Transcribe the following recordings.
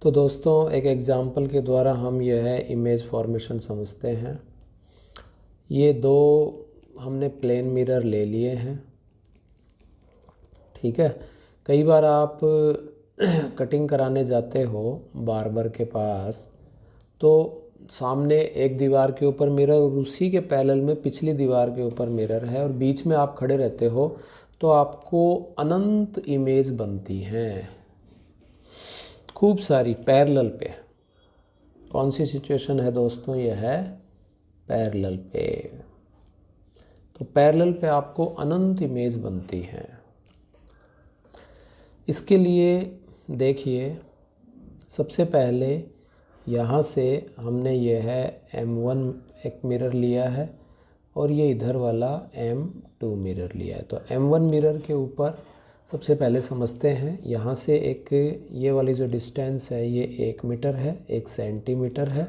तो दोस्तों एक एग्ज़ाम्पल के द्वारा हम यह है इमेज फॉर्मेशन समझते हैं। ये दो हमने प्लेन मिरर ले लिए हैं, ठीक है। कई बार आप कटिंग कराने जाते हो बार्बर के पास, तो सामने एक दीवार के ऊपर मिरर और उसी के पैरेलल में पिछली दीवार के ऊपर मिरर है और बीच में आप खड़े रहते हो, तो आपको अनंत इमेज बनती हैं, खूब सारी पैरेलल पे। कौन सी सिचुएशन है दोस्तों? यह है पैरेलल पे। तो पैरेलल पे आपको अनंत इमेज बनती हैं। इसके लिए देखिए, सबसे पहले यहाँ से हमने यह है M1 एक मिरर लिया है और ये इधर वाला M2 मिरर लिया है। तो M1 मिरर के ऊपर सबसे पहले समझते हैं, यहाँ से एक ये वाली जो डिस्टेंस है ये 1 मीटर है, 1 सेंटीमीटर है,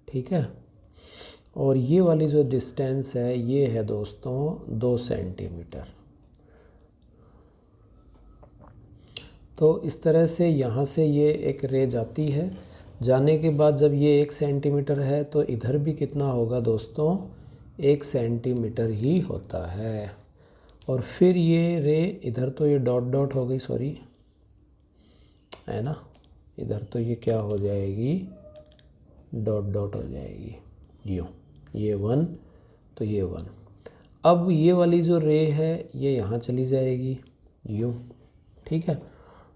ठीक है। और ये वाली जो डिस्टेंस है ये है दोस्तों 2 सेंटीमीटर। तो इस तरह से यहाँ से ये एक रे जाती है। जाने के बाद जब ये 1 सेंटीमीटर है तो इधर भी कितना होगा दोस्तों? 1 सेंटीमीटर ही होता है। और फिर ये रे इधर, तो ये डॉट डॉट हो गई, सॉरी है ना, इधर तो ये क्या हो जाएगी? डॉट डॉट हो जाएगी, यूँ, ये 1 तो ये 1। अब ये वाली जो रे है ये यहाँ चली जाएगी यूँ, ठीक है।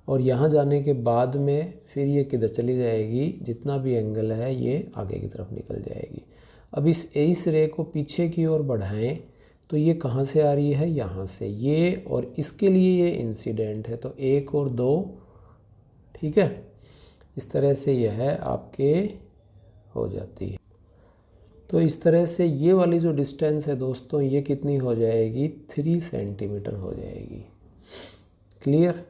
और यहाँ जाने के बाद में फिर ये किधर चली जाएगी? जितना भी एंगल है ये आगे की तरफ निकल जाएगी। अब इस रे को पीछे की ओर बढ़ाएं तो ये कहाँ से आ रही है? यहाँ से। ये और इसके लिए ये इंसिडेंट है, तो 1 और 2, ठीक है। इस तरह से यह आपके हो जाती है। तो इस तरह से ये वाली जो डिस्टेंस है दोस्तों ये कितनी हो जाएगी? 3 सेंटीमीटर हो जाएगी। क्लियर?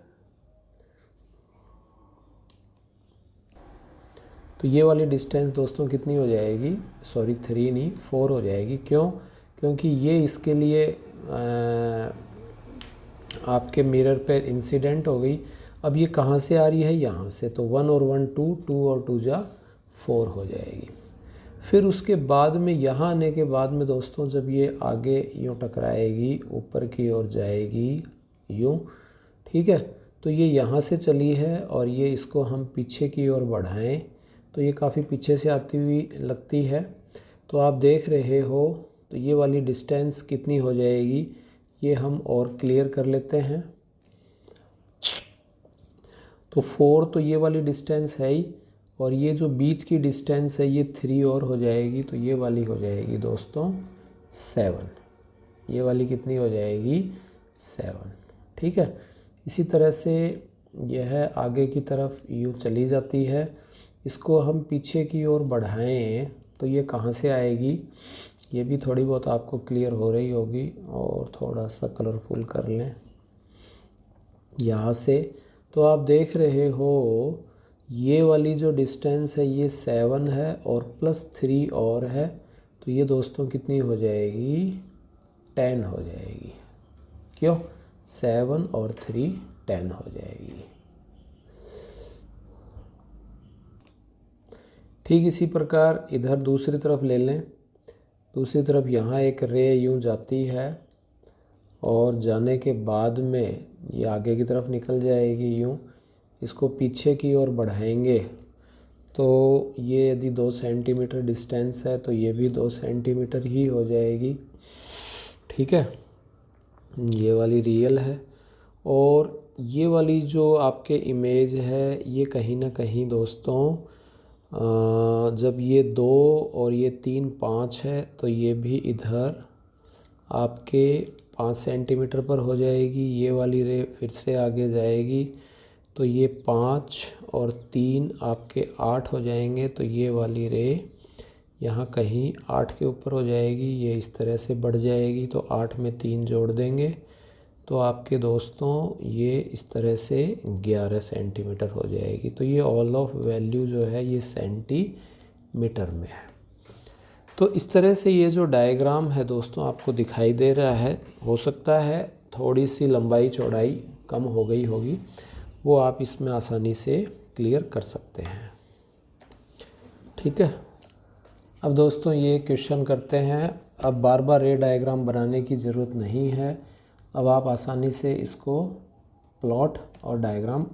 तो ये वाली डिस्टेंस दोस्तों कितनी हो जाएगी? सॉरी 3 नहीं, 4 हो जाएगी। क्यों? क्योंकि ये इसके लिए आपके मिरर पे इंसिडेंट हो गई। अब ये कहाँ से आ रही है? यहाँ से। तो 1 और 1 2, 2 और 2 जा 4 हो जाएगी। फिर उसके बाद में यहाँ आने के बाद में दोस्तों जब ये आगे यूँ टकराएगी, ऊपर की ओर जाएगी यूँ, ठीक है। तो ये यहाँ से चली है और ये इसको हम पीछे की ओर बढ़ाएं तो ये काफ़ी पीछे से आती हुई लगती है। तो आप देख रहे हो, तो ये वाली डिस्टेंस कितनी हो जाएगी? ये हम और क्लियर कर लेते हैं। तो 4 तो ये वाली डिस्टेंस है ही, और ये जो बीच की डिस्टेंस है ये 3 और हो जाएगी, तो ये वाली हो जाएगी दोस्तों 7। ये वाली कितनी हो जाएगी? 7, ठीक है। इसी तरह से यह आगे की तरफ यूँ चली जाती है। इसको हम पीछे की ओर बढ़ाएं तो ये कहाँ से आएगी? ये भी थोड़ी बहुत आपको क्लियर हो रही होगी, और थोड़ा सा कलरफुल कर लें यहाँ से। तो आप देख रहे हो ये वाली जो डिस्टेंस है ये 7 है और प्लस 3 और है, तो ये दोस्तों कितनी हो जाएगी? 10 हो जाएगी। क्यों? 7 और 3 10 हो जाएगी। ठीक इसी प्रकार इधर दूसरी तरफ ले लें। दूसरी तरफ यहाँ एक रे यूँ जाती है और जाने के बाद में ये आगे की तरफ निकल जाएगी यूँ। इसको पीछे की ओर बढ़ाएंगे तो ये यदि 2 सेंटीमीटर डिस्टेंस है तो ये भी 2 सेंटीमीटर ही हो जाएगी, ठीक है। ये वाली रियल है। और ये वाली जो आपके इमेज है ये कहीं ना कहीं दोस्तों जब ये 2 और ये 3 5 है तो ये भी इधर आपके 5 सेंटीमीटर पर हो जाएगी। ये वाली रे फिर से आगे जाएगी तो ये 5 और 3 आपके 8 हो जाएंगे, तो ये वाली रे यहाँ कहीं 8 के ऊपर हो जाएगी। ये इस तरह से बढ़ जाएगी तो 8 में 3 जोड़ देंगे तो आपके दोस्तों ये इस तरह से 11 सेंटीमीटर हो जाएगी। तो ये ऑल ऑफ वैल्यू जो है ये सेंटीमीटर में है। तो इस तरह से ये जो डायग्राम है दोस्तों आपको दिखाई दे रहा है। हो सकता है थोड़ी सी लंबाई चौड़ाई कम हो गई होगी, वो आप इसमें आसानी से क्लियर कर सकते हैं। ठीक है, अब दोस्तों ये क्वेश्चन करते हैं। अब बार बार रे डायग्राम बनाने की ज़रूरत नहीं है। अब आप आसानी से इसको प्लॉट और डायग्राम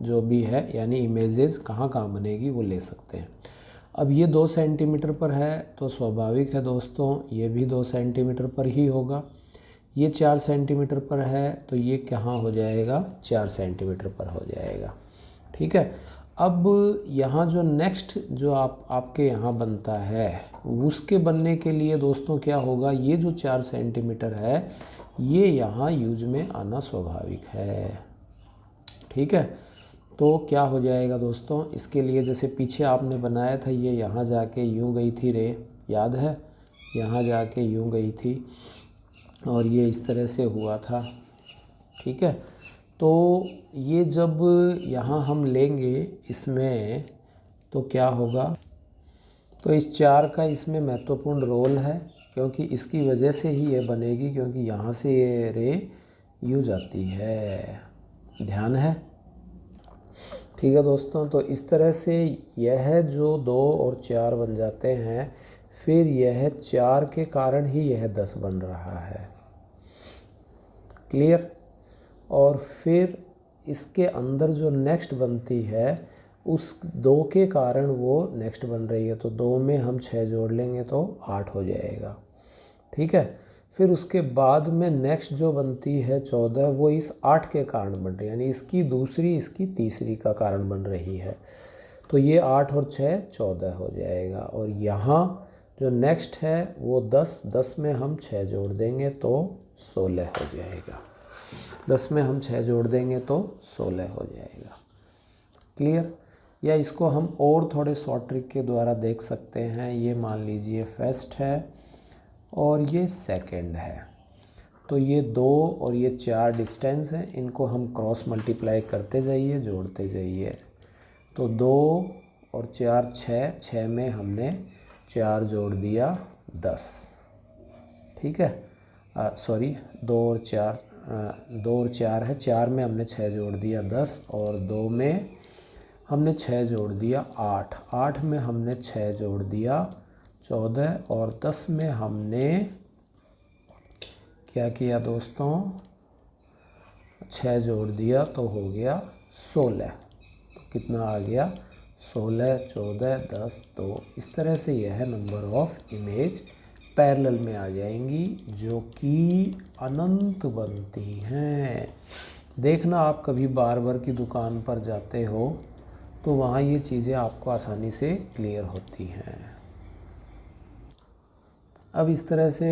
जो भी है यानी इमेजेस कहाँ कहाँ बनेगी वो ले सकते हैं। अब ये 2 सेंटीमीटर पर है तो स्वाभाविक है दोस्तों ये भी 2 सेंटीमीटर पर ही होगा। ये 4 सेंटीमीटर पर है तो ये कहाँ हो जाएगा, 4 सेंटीमीटर पर हो जाएगा। ठीक है, अब यहाँ जो नेक्स्ट जो आपके यहाँ बनता है उसके बनने के लिए दोस्तों क्या होगा, ये जो 4 सेंटीमीटर है ये यहाँ यूज में आना स्वाभाविक है। ठीक है, तो क्या हो जाएगा दोस्तों, इसके लिए जैसे पीछे आपने बनाया था ये यहाँ जाके यूँ गई थी रे, याद है, यहाँ जाके यूँ गई थी और ये इस तरह से हुआ था। ठीक है, तो ये जब यहाँ हम लेंगे इसमें तो क्या होगा, तो इस 4 का इसमें महत्वपूर्ण रोल है क्योंकि इसकी वजह से ही ये बनेगी, क्योंकि यहाँ से ये रे यूँ जाती है, ध्यान है। ठीक है दोस्तों, तो इस तरह से यह जो 2 और 4 बन जाते हैं, फिर यह 4 के कारण ही यह 10 बन रहा है। क्लियर, और फिर इसके अंदर जो नेक्स्ट बनती है उस 2 के कारण वो नेक्स्ट बन रही है, तो 2 में हम 6 जोड़ लेंगे तो 8 हो जाएगा। ठीक है, फिर उसके बाद में नेक्स्ट जो बनती है 14 वो इस 8 के कारण बन रही है, यानी इसकी दूसरी इसकी तीसरी का कारण बन रही है, तो ये 8 और 6 14 हो जाएगा। और यहाँ जो नेक्स्ट है वो 10 में हम 6 जोड़ देंगे तो 16 हो जाएगा। 10 में हम 6 जोड़ देंगे तो 16 हो जाएगा। क्लियर, या इसको हम और थोड़े शॉर्ट ट्रिक के द्वारा देख सकते हैं। ये मान लीजिए फर्स्ट है और ये सेकंड है, तो ये 2 और ये 4 डिस्टेंस हैं, इनको हम क्रॉस मल्टीप्लाई करते जाइए, जोड़ते जाइए, तो 2 और 4 6 में हमने 4 जोड़ दिया 10। ठीक है, सॉरी 2 और 4 है, 4 में हमने 6 जोड़ दिया 10 और 2 में हमने 6 जोड़ दिया 8 में हमने 6 जोड़ दिया 14 और 10 में हमने क्या किया दोस्तों, 6 जोड़ दिया तो हो गया 16। तो कितना आ गया, 16 14 10 2। इस तरह से यह नंबर ऑफ इमेज पैरेलल में आ जाएंगी जो कि अनंत बनती हैं। देखना आप कभी बार्बर की दुकान पर जाते हो तो वहाँ ये चीज़ें आपको आसानी से क्लियर होती हैं। अब इस तरह से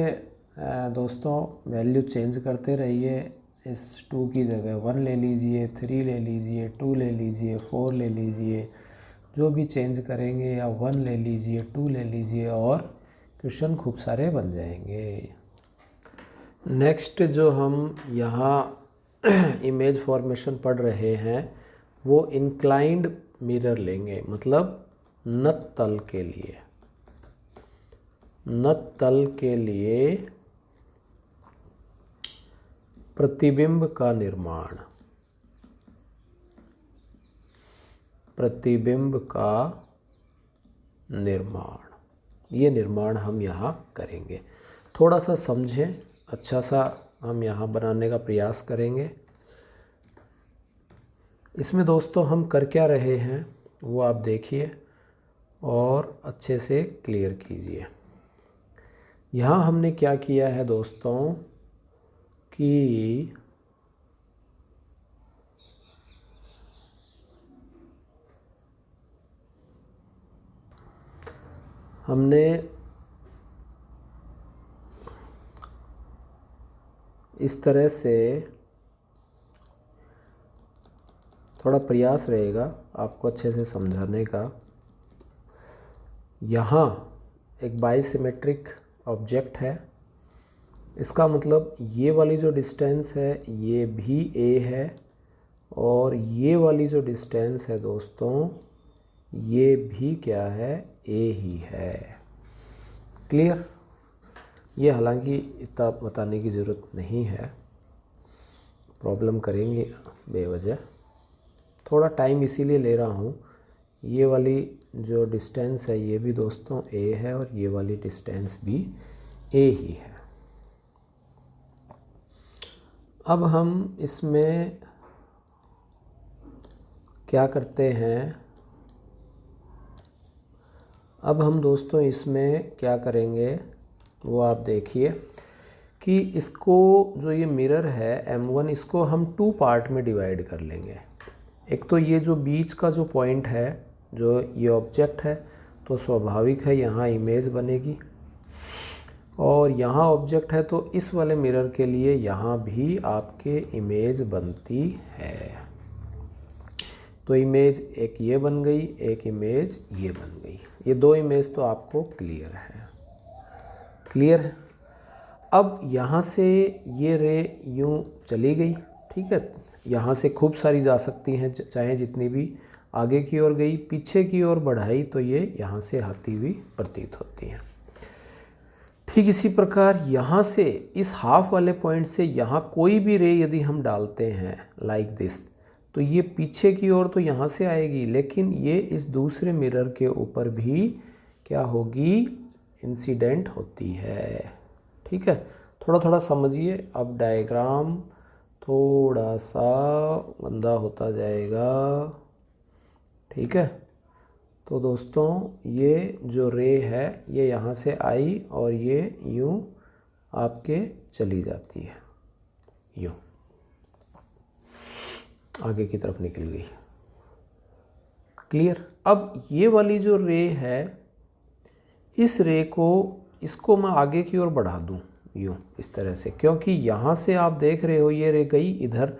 दोस्तों वैल्यू चेंज करते रहिए। इस 2 की जगह 1 ले लीजिए, 3 ले लीजिए, 2 ले लीजिए, 4 ले लीजिए, जो भी चेंज करेंगे, या 1 ले लीजिए, 2 ले लीजिए और क्वेश्चन खूब सारे बन जाएंगे। नेक्स्ट जो हम यहाँ इमेज फॉर्मेशन पढ़ रहे हैं वो इंक्लाइंड मिरर लेंगे, मतलब नत तल के लिए। नत तल के लिए प्रतिबिंब का निर्माण, प्रतिबिंब का निर्माण, ये निर्माण हम यहाँ करेंगे। थोड़ा सा समझें, अच्छा सा हम यहाँ बनाने का प्रयास करेंगे। इसमें दोस्तों हम कर क्या रहे हैं वो आप देखिए और अच्छे से क्लियर कीजिए। यहाँ हमने क्या किया है दोस्तों कि हमने इस तरह से, थोड़ा प्रयास रहेगा आपको अच्छे से समझाने का। यहाँ एक बाइसिमेट्रिक ऑब्जेक्ट है, इसका मतलब ये वाली जो डिस्टेंस है ये भी a है और ये वाली जो डिस्टेंस है दोस्तों ये भी क्या है, a ही है। क्लियर, ये हालांकि इतना बताने की ज़रूरत नहीं है, प्रॉब्लम करेंगे बेवजह, थोड़ा टाइम इसीलिए ले रहा हूँ, ये वाली जो डिस्टेंस है ये भी दोस्तों a है और ये वाली डिस्टेंस भी a ही है। अब हम इसमें क्या करते हैं, अब हम दोस्तों इसमें क्या करेंगे वो आप देखिए कि इसको जो ये मिरर है M1 इसको हम 2 पार्ट में डिवाइड कर लेंगे। एक तो ये जो बीच का जो पॉइंट है, जो ये ऑब्जेक्ट है, तो स्वाभाविक है यहाँ इमेज बनेगी, और यहाँ ऑब्जेक्ट है तो इस वाले मिरर के लिए यहाँ भी आपके इमेज बनती है। तो इमेज एक ये बन गई, एक इमेज ये बन गई। ये 2 इमेज तो आपको क्लियर है, क्लियर है। अब यहाँ से ये रे यूँ चली गई, ठीक है, यहाँ से खूब सारी जा सकती हैं, चाहे जितनी भी आगे की ओर गई, पीछे की ओर बढ़ाई तो ये यहाँ से आती हुई प्रतीत होती हैं। ठीक इसी प्रकार यहाँ से इस हाफ वाले पॉइंट से यहाँ कोई भी रे यदि हम डालते हैं लाइक दिस, तो ये पीछे की ओर तो यहाँ से आएगी, लेकिन ये इस दूसरे मिरर के ऊपर भी क्या होगी, इंसिडेंट होती है। ठीक है, थोड़ा थोड़ा समझिए। अब डायग्राम थोड़ा सा गंदा होता जाएगा, ठीक है। तो दोस्तों ये जो रे है ये यहाँ से आई और ये यूँ आपके चली जाती है, यूँ आगे की तरफ निकल गई, क्लियर। अब ये वाली जो रे है, इस रे को इसको मैं आगे की ओर बढ़ा दूँ यूँ इस तरह से, क्योंकि यहाँ से आप देख रहे हो ये रे गई इधर,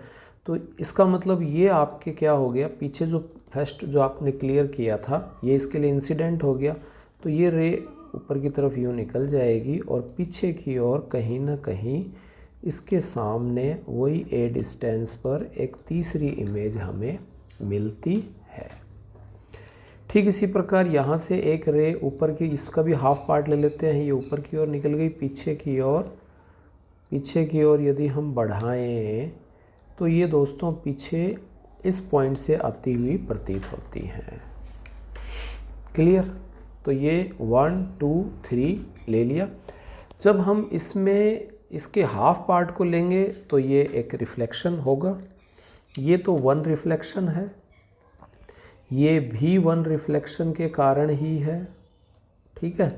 तो इसका मतलब ये आपके क्या हो गया, पीछे जो फर्स्ट जो आपने क्लियर किया था ये इसके लिए इंसिडेंट हो गया, तो ये रे ऊपर की तरफ यूँ निकल जाएगी और पीछे की ओर कहीं ना कहीं इसके सामने वही ए डिस्टेंस पर एक तीसरी इमेज हमें मिलती है। ठीक इसी प्रकार यहाँ से एक रे ऊपर की, इसका भी हाफ पार्ट ले लेते हैं, ये ऊपर की ओर निकल गई, पीछे की ओर यदि हम बढ़ाएं तो ये दोस्तों पीछे इस पॉइंट से आती हुई प्रतीत होती हैं, क्लियर। तो ये 1 2 3 ले लिया। जब हम इसमें इसके हाफ पार्ट को लेंगे तो ये एक रिफ्लेक्शन होगा, ये तो 1 रिफ्लेक्शन है, ये भी 1 रिफ्लेक्शन के कारण ही है, ठीक है।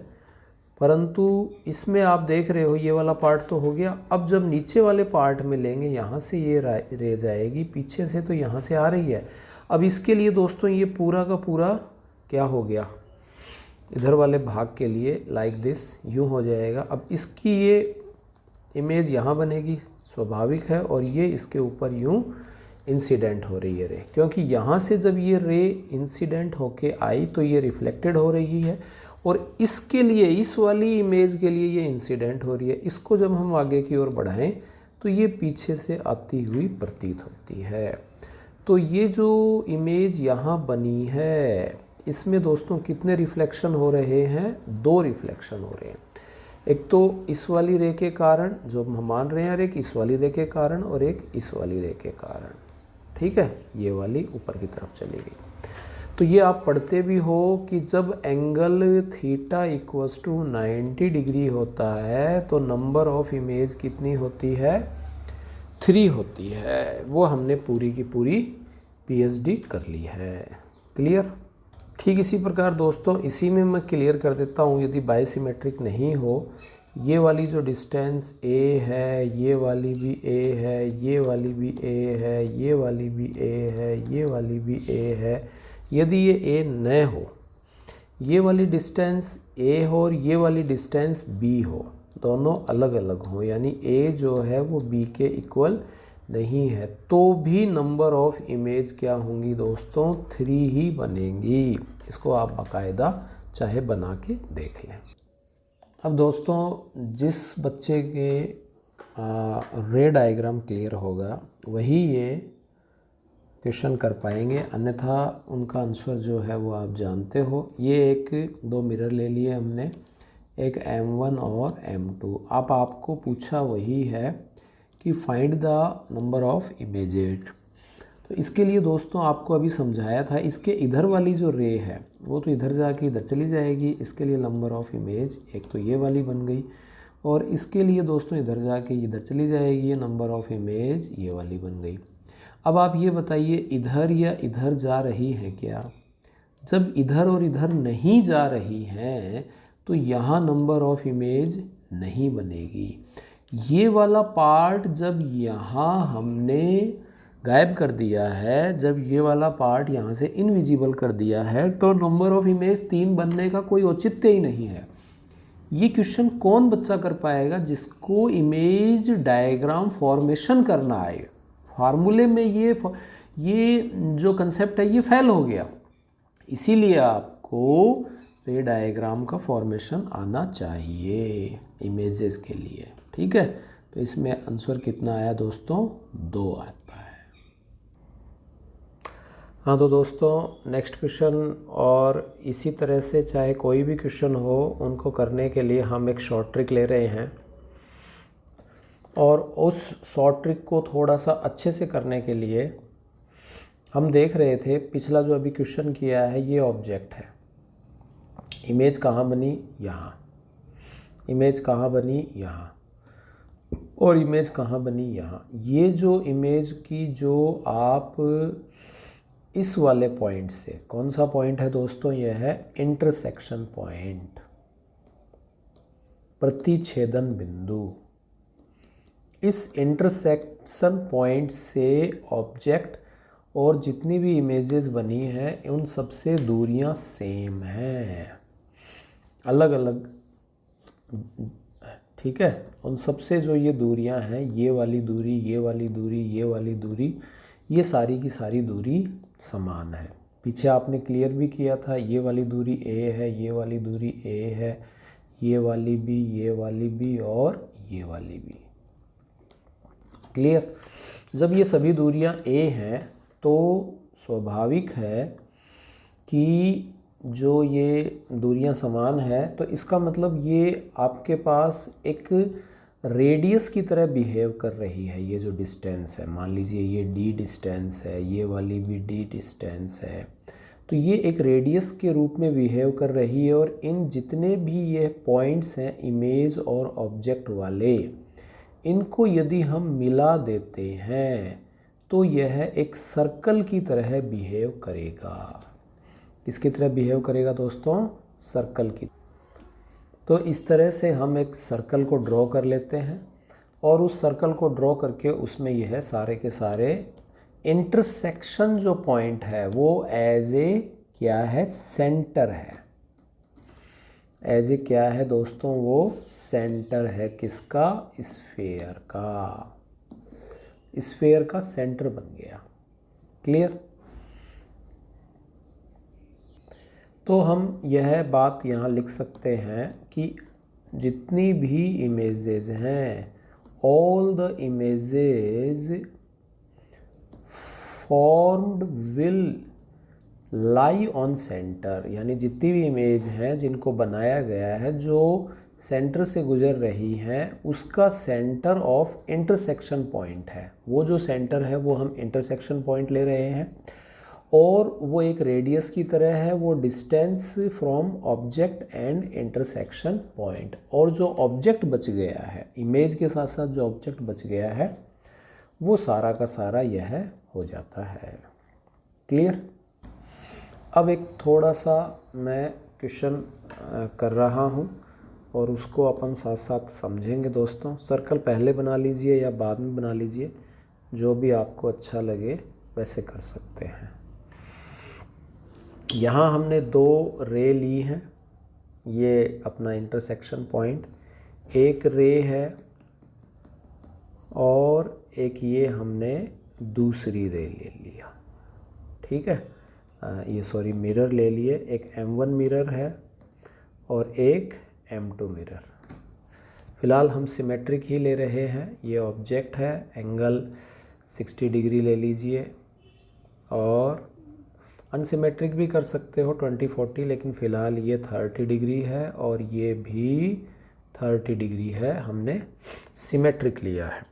परंतु इसमें आप देख रहे हो ये वाला पार्ट तो हो गया। अब जब नीचे वाले पार्ट में लेंगे, यहाँ से ये रे जाएगी, पीछे से तो यहाँ से आ रही है। अब इसके लिए दोस्तों ये पूरा का पूरा क्या हो गया, इधर वाले भाग के लिए लाइक दिस यूँ हो जाएगा। अब इसकी ये इमेज यहाँ बनेगी, स्वाभाविक है, और ये इसके ऊपर यूँ इंसिडेंट हो रही है रे, क्योंकि यहाँ से जब ये रे इंसिडेंट होके आई तो ये रिफ्लेक्टेड हो रही है, और इसके लिए इस वाली इमेज के लिए ये इंसिडेंट हो रही है। इसको जब हम आगे की ओर बढ़ाएं तो ये पीछे से आती हुई प्रतीत होती है। तो ये जो इमेज यहाँ बनी है इसमें दोस्तों कितने रिफ्लेक्शन हो रहे हैं, 2 रिफ्लेक्शन हो रहे हैं। एक तो इस वाली रे के कारण जो हम मान रहे हैं, और एक इस वाली रे के कारण, और एक इस वाली रे के कारण, ठीक है। ये वाली ऊपर की तरफ चली गई। तो ये आप पढ़ते भी हो कि जब angle theta equals to 90 degree होता है तो नंबर ऑफ इमेज कितनी होती है, 3 होती है। वो हमने पूरी की पूरी पीएचडी कर ली है, क्लियर। ठीक इसी प्रकार दोस्तों इसी में मैं क्लियर कर देता हूँ, यदि बायसिमेट्रिक नहीं हो, ये वाली जो डिस्टेंस a है, ये वाली भी a है, ये वाली भी a है, ये वाली भी a है, ये वाली भी a है, यदि ये a न हो, ये वाली डिस्टेंस a हो और ये वाली डिस्टेंस b हो, दोनों अलग अलग हो, यानी a जो है वो b के इक्वल नहीं है, तो भी नंबर ऑफ इमेज क्या होंगी दोस्तों, 3 ही बनेंगी। इसको आप बाकायदा चाहे बना के देख लें। अब दोस्तों जिस बच्चे के रे डायग्राम क्लियर होगा वही ये क्वेश्चन कर पाएंगे, अन्यथा उनका आंसर जो है वो आप जानते हो। ये एक 2 मिरर ले लिए हमने, एक M1 और M2। अब आपको पूछा वही है कि find the number of images. तो इसके लिए दोस्तों आपको अभी समझाया था, इसके इधर वाली जो रे है वो तो इधर जाके इधर चली जाएगी, इसके लिए नंबर ऑफ इमेज एक तो ये वाली बन गई, और इसके लिए दोस्तों इधर जाके इधर चली जाएगी, ये नंबर ऑफ इमेज ये वाली बन गई। अब आप ये बताइए इधर या इधर जा रही है क्या? जब इधर और इधर नहीं जा रही हैं तो यहाँ नंबर ऑफ इमेज नहीं बनेगी। ये वाला पार्ट जब यहाँ हमने गायब कर दिया है, जब ये वाला पार्ट यहाँ से इनविजिबल कर दिया है, तो नंबर ऑफ इमेज 3 बनने का कोई औचित्य ही नहीं है। ये क्वेश्चन कौन बच्चा कर पाएगा? जिसको इमेज डायग्राम फॉर्मेशन करना आए। फार्मूले में ये जो कंसेप्ट है ये फेल हो गया, इसीलिए आपको रे डायग्राम का फॉर्मेशन आना चाहिए इमेजेस के लिए। ठीक है, तो इसमें आंसर कितना आया दोस्तों? 2 आता है। हाँ तो दोस्तों नेक्स्ट क्वेश्चन, और इसी तरह से चाहे कोई भी क्वेश्चन हो उनको करने के लिए हम एक शॉर्ट ट्रिक ले रहे हैं, और उस शॉर्ट ट्रिक को थोड़ा सा अच्छे से करने के लिए हम देख रहे थे पिछला जो अभी क्वेश्चन किया है, ये ऑब्जेक्ट है, इमेज कहाँ बनी? यहाँ। इमेज कहाँ बनी? यहाँ। और इमेज कहाँ बनी? यहाँ। ये जो इमेज की जो आप इस वाले पॉइंट से, कौन सा पॉइंट है दोस्तों? यह है इंटरसेक्शन पॉइंट, प्रतिच्छेदन बिंदु। इस इंटरसेक्शन पॉइंट से ऑब्जेक्ट और जितनी भी इमेजेस बनी हैं उन सबसे दूरियां सेम हैं, अलग अलग। ठीक है, उन सबसे जो ये दूरियां हैं, ये वाली दूरी, ये वाली दूरी, ये वाली दूरी, ये सारी की सारी दूरी समान है। पीछे आपने क्लियर भी किया था, ये वाली दूरी a है, ये वाली दूरी a है, ये वाली भी, ये वाली भी और ये वाली भी। क्लियर? जब ये सभी दूरियां a हैं तो स्वाभाविक है कि जो ये दूरियां समान है, तो इसका मतलब ये आपके पास एक रेडियस की तरह बिहेव कर रही है। ये जो डिस्टेंस है, मान लीजिए ये d डिस्टेंस है, ये वाली भी d डिस्टेंस है, तो ये एक रेडियस के रूप में बिहेव कर रही है। और इन जितने भी ये पॉइंट्स हैं इमेज और ऑब्जेक्ट वाले, इनको यदि हम मिला देते हैं तो यह एक सर्कल की तरह बिहेव करेगा। किसकी तरह बिहेव करेगा दोस्तों? सर्कल की। तो इस तरह से हम एक सर्कल को ड्रॉ कर लेते हैं, और उस सर्कल को ड्रॉ करके उसमें यह सारे के सारे इंटरसेक्शन जो पॉइंट है वो एज ए क्या है? सेंटर है। एज ए क्या है दोस्तों? वो सेंटर है। किसका? स्फेयर का। स्फेयर का सेंटर बन गया। क्लियर? तो हम यह बात यहाँ लिख सकते हैं कि जितनी भी इमेजेस हैं, all the images formed will lie on centre, यानी जितनी भी इमेज हैं जिनको बनाया गया है, जो सेंटर से गुजर रही हैं, उसका सेंटर ऑफ इंटरसेक्शन पॉइंट है। वो जो सेंटर है वो हम इंटरसेक्शन पॉइंट ले रहे हैं, और वो एक रेडियस की तरह है, वो distance from object and intersection point. और जो ऑब्जेक्ट बच गया है, इमेज के साथ साथ जो ऑब्जेक्ट बच गया है, वो सारा का सारा यह हो जाता है। क्लियर? अब एक थोड़ा सा मैं क्वेश्चन कर रहा हूँ और उसको अपन साथ साथ समझेंगे दोस्तों। सर्कल पहले बना लीजिए या बाद में बना लीजिए, जो भी आपको अच्छा लगे वैसे कर सकते हैं। यहाँ हमने 2 रे ली हैं, ये अपना इंटरसेक्शन पॉइंट, एक रे है और एक ये हमने दूसरी रे ले लिया। ठीक है, ये सॉरी मिरर ले लिए, एक M1 मिरर है और एक M2 मिरर। फ़िलहाल हम सिमेट्रिक ही ले रहे हैं। ये ऑब्जेक्ट है, एंगल 60 डिग्री ले लीजिए, और अनसिमेट्रिक भी कर सकते हो 20-40, लेकिन फ़िलहाल ये 30 डिग्री है और ये भी 30 डिग्री है। हमने सिमेट्रिक लिया है।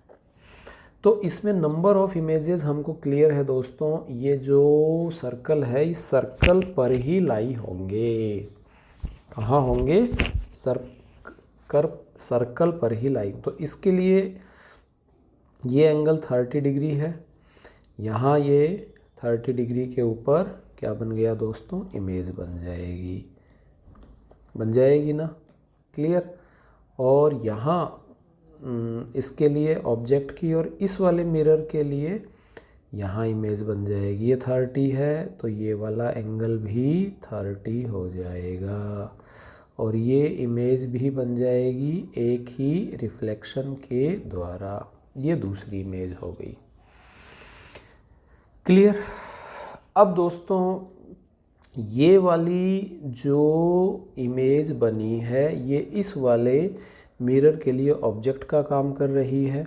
तो इसमें नंबर ऑफ इमेजेस हमको क्लियर है दोस्तों, ये जो सर्कल है इस सर्कल पर ही लाई होंगे। कहाँ होंगे? सर्कल पर ही लाई। तो इसके लिए ये एंगल 30 डिग्री है, यहाँ ये 30 डिग्री के ऊपर क्या बन गया दोस्तों? इमेज बन जाएगी ना? क्लियर। और यहाँ इसके लिए ऑब्जेक्ट की और इस वाले मिरर के लिए यहाँ इमेज बन जाएगी। ये 30 है तो ये वाला एंगल भी 30 हो जाएगा और ये इमेज भी बन जाएगी एक ही रिफ्लेक्शन के द्वारा। ये दूसरी इमेज हो गई। क्लियर। अब दोस्तों ये वाली जो इमेज बनी है ये इस वाले मिरर के लिए ऑब्जेक्ट का काम कर रही है,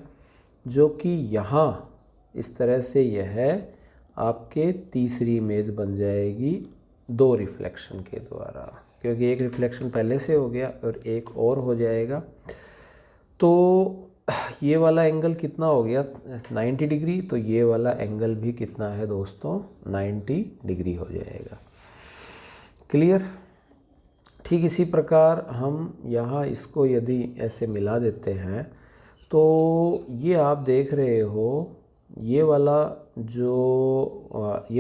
जो कि यहाँ इस तरह से यह है आपके तीसरी इमेज बन जाएगी 2 रिफ्लेक्शन के द्वारा, क्योंकि एक रिफ्लेक्शन पहले से हो गया और एक और हो जाएगा। तो ये वाला एंगल कितना हो गया? 90 डिग्री। तो ये वाला एंगल भी कितना है दोस्तों? 90 डिग्री हो जाएगा। क्लियर। ठीक इसी प्रकार हम यहाँ इसको यदि ऐसे मिला देते हैं तो ये आप देख रहे हो ये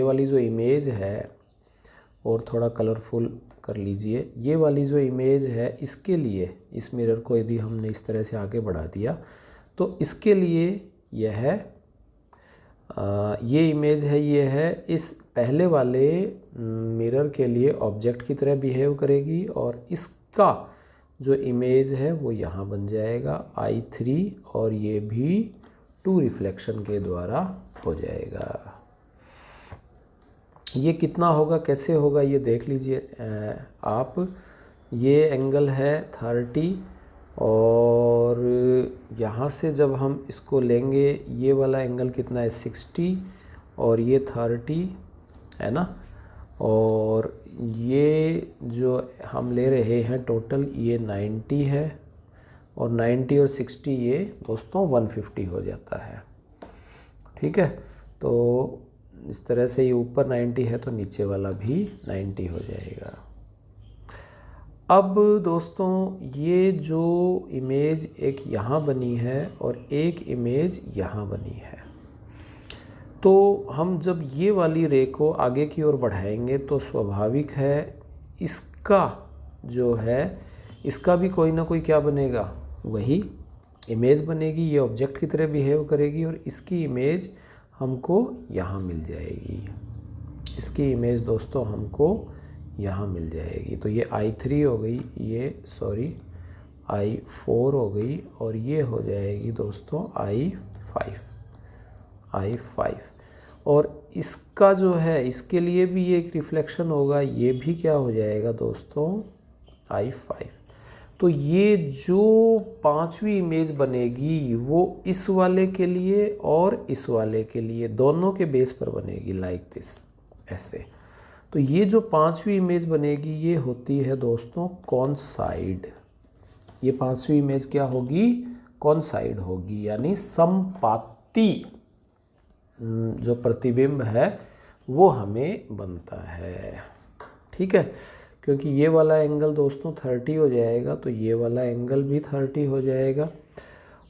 वाली जो इमेज है, और थोड़ा कलरफुल कर लीजिए, ये वाली जो इमेज है इसके लिए इस मिरर को यदि हमने इस तरह से आगे बढ़ा दिया तो इसके लिए ये इमेज है, ये है इस पहले वाले मिरर के लिए ऑब्जेक्ट की तरह बिहेव करेगी और इसका जो इमेज है वो यहाँ बन जाएगा I3 और ये भी 2 रिफ्लेक्शन के द्वारा हो जाएगा। ये कितना होगा, कैसे होगा, ये देख लीजिए आप। ये एंगल है 30 और यहाँ से जब हम इसको लेंगे ये वाला एंगल कितना है? 60 और ये 30 है ना। और ये जो हम ले रहे हैं टोटल ये 90 है और 90 और 60 ये दोस्तों 150 हो जाता है। ठीक है। तो इस तरह से ये ऊपर 90 है तो नीचे वाला भी 90 हो जाएगा। अब दोस्तों ये जो इमेज एक यहाँ बनी है और एक इमेज यहाँ बनी है, तो हम जब ये वाली रे को आगे की ओर बढ़ाएंगे तो स्वाभाविक है इसका जो है इसका भी कोई ना कोई क्या बनेगा? वही इमेज बनेगी। ये ऑब्जेक्ट की तरह बिहेव करेगी और इसकी इमेज हमको यहाँ मिल जाएगी। इसकी इमेज दोस्तों हमको यहाँ मिल जाएगी। तो ये I3 हो गई, ये I4 हो गई और ये हो जाएगी दोस्तों I5। और इसका जो है इसके लिए भी एक रिफ्लेक्शन होगा, ये भी क्या हो जाएगा दोस्तों? I5। तो ये जो 5वीं इमेज बनेगी वो इस वाले के लिए और इस वाले के लिए दोनों के बेस पर बनेगी, लाइक दिस, ऐसे। तो ये जो 5वीं इमेज बनेगी ये होती है दोस्तों कॉन्साइड। ये 5वीं इमेज क्या होगी? कॉन्साइड होगी, यानी समपाती जो प्रतिबिंब है वो हमें बनता है। ठीक है। क्योंकि ये वाला एंगल दोस्तों 30 हो जाएगा तो ये वाला एंगल भी 30 हो जाएगा।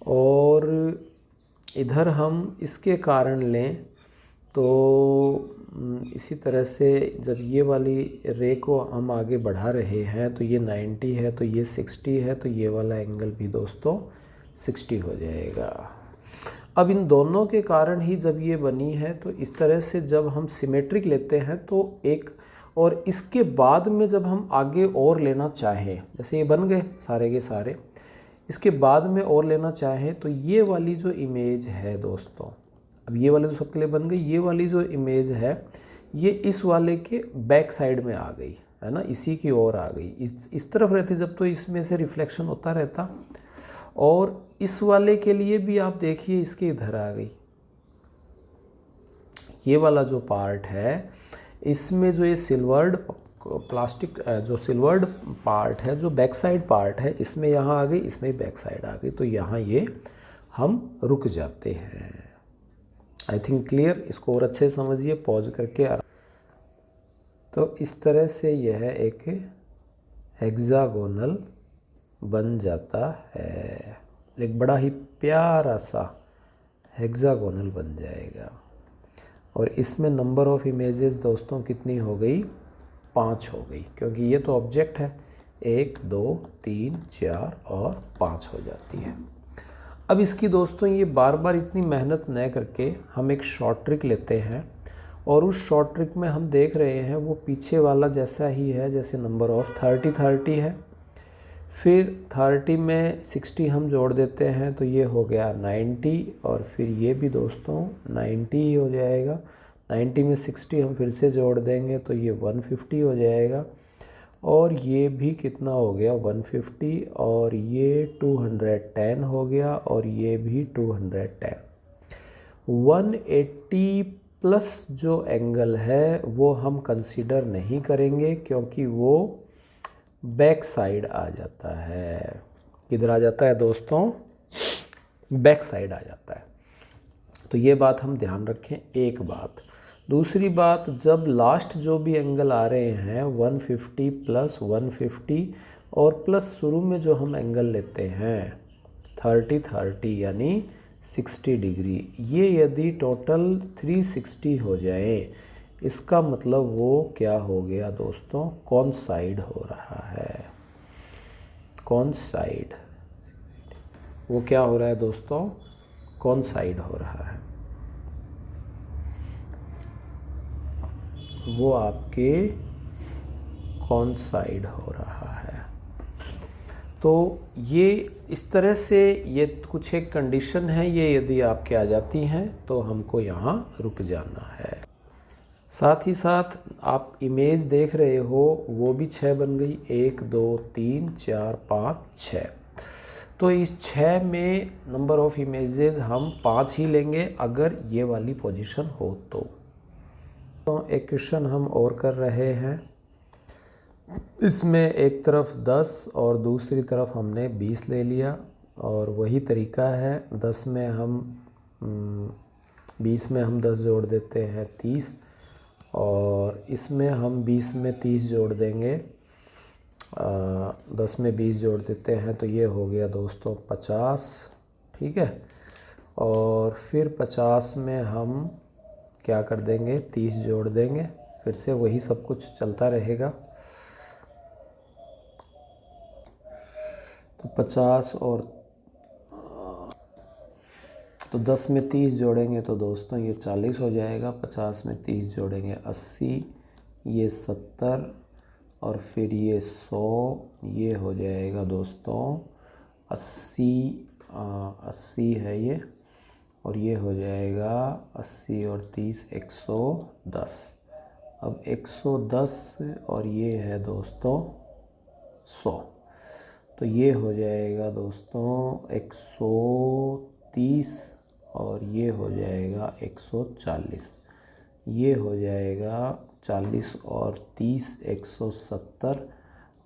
और इधर हम इसके कारण लें तो इसी तरह से जब ये वाली रे को हम आगे बढ़ा रहे हैं तो ये 90 है तो ये 60 है तो ये वाला एंगल भी दोस्तों 60 हो जाएगा। अब इन दोनों के कारण ही जब ये बनी है तो इस तरह से जब हम सिमेट्रिक लेते हैं तो एक, और इसके बाद में जब हम आगे और लेना चाहें, जैसे ये बन गए सारे के सारे, इसके बाद में और लेना चाहें तो ये वाली जो इमेज है दोस्तों, अब ये वाले तो सबके लिए बन गई, ये वाली जो इमेज है ये इस वाले के बैक साइड में आ गई है ना, इसी की ओर आ गई। इस तरफ रहती जब तो इसमें से रिफ्लेक्शन होता रहता, और इस वाले के लिए भी आप देखिए इसके इधर आ गई। ये वाला जो पार्ट है इसमें जो ये सिल्वर्ड प्लास्टिक जो सिल्वर्ड पार्ट है, जो बैक साइड पार्ट है, इसमें यहाँ आ गई, इसमें बैक साइड आ गई, तो यहाँ ये हम रुक जाते हैं। I think clear. इसको और अच्छे से समझिए, पॉज करके। तो इस तरह से यह एक हेक्सागोनल बन जाता है, एक बड़ा ही प्यारा सा हेक्सागोनल बन जाएगा। और इसमें नंबर ऑफ़ इमेजेस दोस्तों कितनी हो गई? 5 हो गई, क्योंकि ये तो ऑब्जेक्ट है। 1 2 3 4 और 5 हो जाती है। अब इसकी दोस्तों ये बार बार इतनी मेहनत न करके हम एक शॉर्ट ट्रिक लेते हैं, और उस शॉर्ट ट्रिक में हम देख रहे हैं वो पीछे वाला जैसा ही है, जैसे नंबर ऑफ़ 30 है। फिर 30 में 60 हम जोड़ देते हैं तो ये हो गया 90, और फिर ये भी दोस्तों 90 ही हो जाएगा। 90 में 60 हम फिर से जोड़ देंगे तो ये 150 हो जाएगा, और ये भी कितना हो गया? 150, और ये 210 हो गया, और ये भी 210। 180 प्लस जो एंगल है वो हम कंसीडर नहीं करेंगे, क्योंकि वो बैक साइड आ जाता है। किधर आ जाता है दोस्तों? बैक साइड आ जाता है। तो ये बात हम ध्यान रखें, एक बात। दूसरी बात, जब लास्ट जो भी एंगल आ रहे हैं 150 प्लस 150 और प्लस शुरू में जो हम एंगल लेते हैं 30 यानी 60 डिग्री, ये यदि टोटल 360 हो जाए, इसका मतलब वो क्या हो गया दोस्तों? कौन साइड हो रहा है? कौन साइड? वो क्या हो रहा है दोस्तों? कौन साइड हो रहा है? वो आपके कौन साइड हो रहा है? तो ये इस तरह से ये कुछ एक कंडीशन है, ये यदि आपके आ जाती हैं तो हमको यहाँ रुक जाना है। साथ ही साथ आप इमेज देख रहे हो वो भी 6 बन गई। 1 2 3 4 5 6। तो इस 6 में नंबर ऑफ़ इमेजेस हम 5 ही लेंगे अगर ये वाली पोजीशन हो तो। एक क्वेश्चन हम और कर रहे हैं। इसमें एक तरफ 10 और दूसरी तरफ हमने 20 ले लिया, और वही तरीका है। 10 में हम 20 में हम 10 जोड़ देते हैं 30, और इसमें हम 20 में 30 जोड़ देंगे। 10 में 20 जोड़ देते हैं तो ये हो गया दोस्तों 50, ठीक है। और फिर 50 में हम क्या कर देंगे? 30 जोड़ देंगे। फिर से वही सब कुछ चलता रहेगा। तो 50 और तो 10 में 30 जोड़ेंगे तो दोस्तों ये 40 हो जाएगा। 50 में 30 जोड़ेंगे 80, ये 70, और फिर ये 100, ये हो जाएगा दोस्तों 80। 80 है ये, और ये हो जाएगा 80 और 30 110। अब 110 और ये है दोस्तों 100, तो ये हो जाएगा दोस्तों 130, और ये हो जाएगा 140। ये हो जाएगा 40 और 30 170,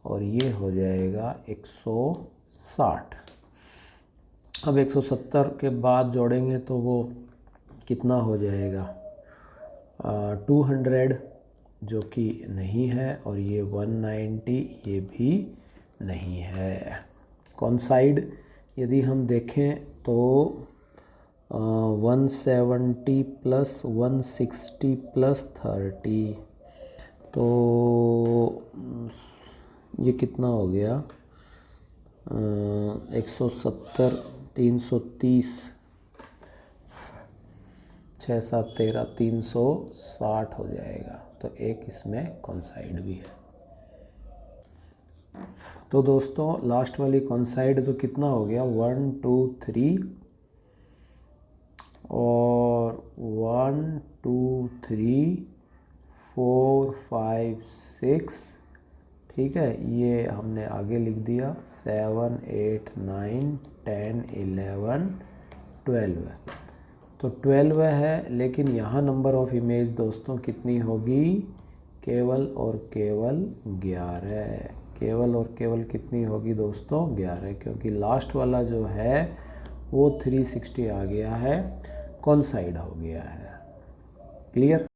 और ये हो जाएगा 160। अब 170 के बाद जोड़ेंगे तो वो कितना हो जाएगा? 200, जो कि नहीं है, और ये 190, ये भी नहीं है। कौन साइड यदि हम देखें तो 170 प्लस 160 प्लस 30, तो ये कितना हो गया? 170 330 6 7 13 360 हो जाएगा। तो एक इसमें कॉन्साइड भी है। तो दोस्तों लास्ट वाली कॉन्साइड तो कितना हो गया? 1 2 3 और 1 2 3 4 5 6, ठीक है। ये हमने आगे लिख दिया 7 8 9 10 11 12। तो 12 है, लेकिन यहाँ नंबर ऑफ़ इमेज दोस्तों कितनी होगी? केवल और केवल 11। केवल और केवल कितनी होगी दोस्तों? 11, क्योंकि लास्ट वाला जो है वो 360 आ गया है। कॉन्साइड हो गया है। क्लियर।